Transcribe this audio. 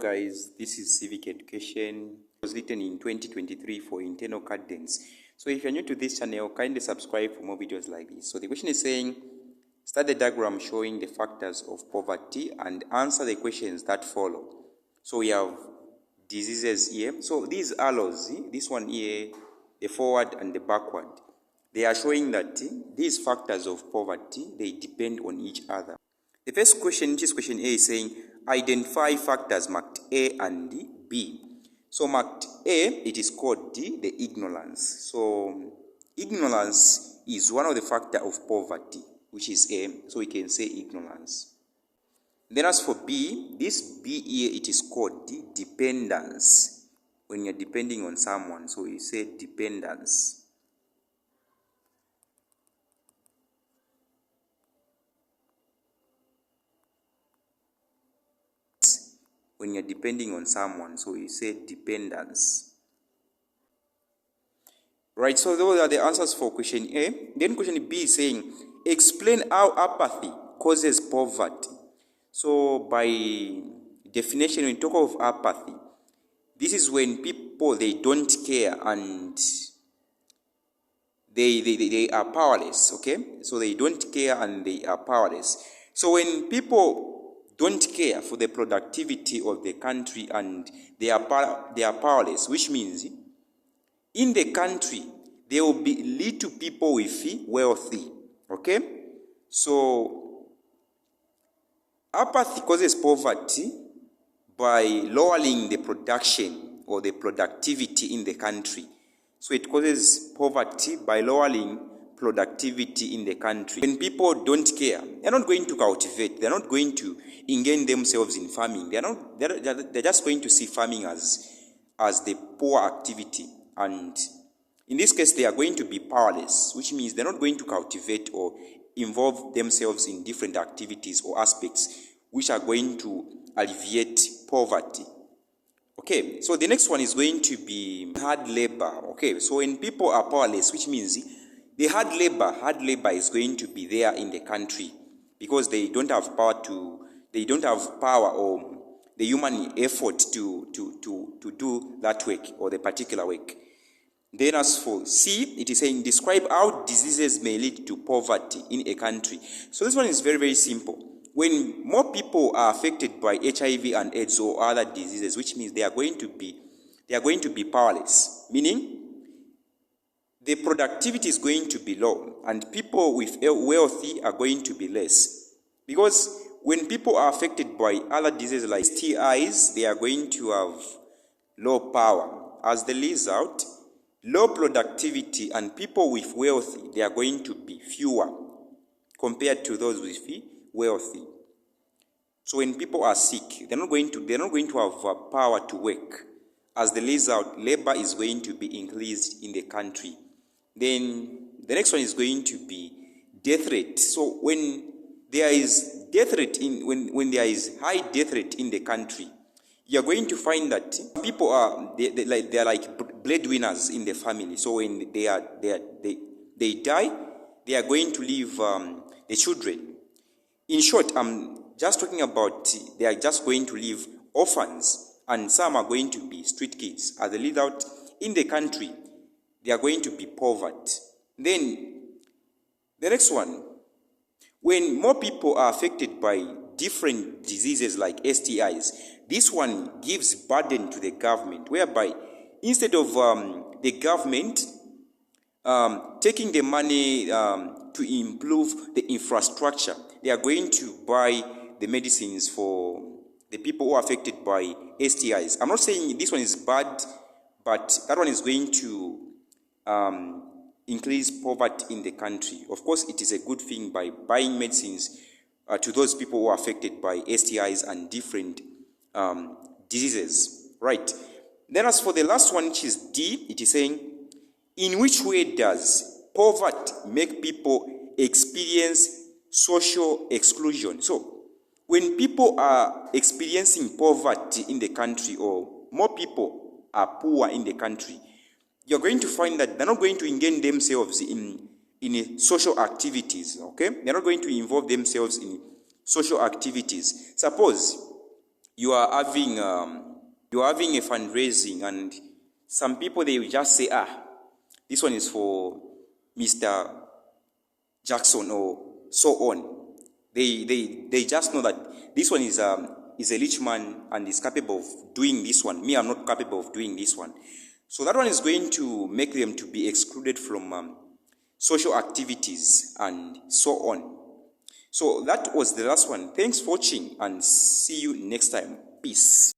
Guys, this is civic education. It was written in 2023 for internal cadence. So if you're new to this channel, kindly subscribe for more videos like this. So the question is saying, start the diagram showing the factors of poverty and answer the questions that follow. So we have diseases here. So these arrows, this one here, the forward and the backward, they are showing that these factors of poverty, they depend on each other. The first question, which is question A, is saying, identify factors marked A and B. So marked A, it is called the ignorance. So ignorance is one of the factors of poverty, which is A. So we can say ignorance. Then as for B, this B here, it is called the dependence. When you're depending on someone, so we say dependence. When you're depending on someone, so we say dependence. Right, so those are the answers for question A. Then question B is saying, explain how apathy causes poverty. So by definition, when we talk of apathy, this is when people, they don't care and they are powerless, okay? So they don't care and they are powerless. So when people don't care for the productivity of the country and they are powerless, which means in the country there will be little people with wealthy, okay? So apathy causes poverty by lowering the production or the productivity in the country. So it causes poverty by lowering productivity in the country. When people don't care, they're not going to cultivate, they're not going to engage themselves in farming. They're just going to see farming as the poor activity, and in this case they are going to be powerless, which means they're not going to cultivate or involve themselves in different activities or aspects which are going to alleviate poverty. Okay, so the next one is going to be hard labor. Okay, so when people are powerless, which means the hard labor is going to be there in the country because they don't have power or the human effort to do that work or the particular work. Then as for C, it is saying, describe how diseases may lead to poverty in a country. So this one is very, very simple. When more people are affected by HIV and AIDS or other diseases, which means they are going to be powerless, meaning the productivity is going to be low and people with wealthy are going to be less. Because when people are affected by other diseases like STIs, they are going to have low power. As the result, low productivity and people with wealthy, they are going to be fewer compared to those with wealthy. So when people are sick, they're not going to have power to work. As the result, labor is going to be increased in the country. Then the next one is going to be death rate. So when there is death rate when there is high death rate in the country, you're going to find that people are like breadwinners in the family. So when they die, they are going to leave the children. In short, I'm just talking about they are just going to leave orphans, and some are going to be street kids. As a result, in the country, they are going to be poverty. Then the next one, when more people are affected by different diseases like STIs, this one gives burden to the government, whereby instead of the government taking the money to improve the infrastructure, they are going to buy the medicines for the people who are affected by STIs. I'm not saying this one is bad, but that one is going to increase poverty in the country. Of course, it is a good thing by buying medicines to those people who are affected by STIs and different diseases. Right. Then as for the last one, which is D, it is saying, in which way does poverty make people experience social exclusion? So, when people are experiencing poverty in the country, or more people are poor in the country, you're going to find that they're not going to engage themselves in social activities, okay? They're not going to involve themselves in social activities. Suppose you are having a fundraising, and some people, they will just say, this one is for Mr. Jackson or so on. They just know that this one is a rich man and is capable of doing this one. Me, I'm not capable of doing this one. So that one is going to make them to be excluded from social activities and so on. So that was the last one. Thanks for watching and see you next time. Peace.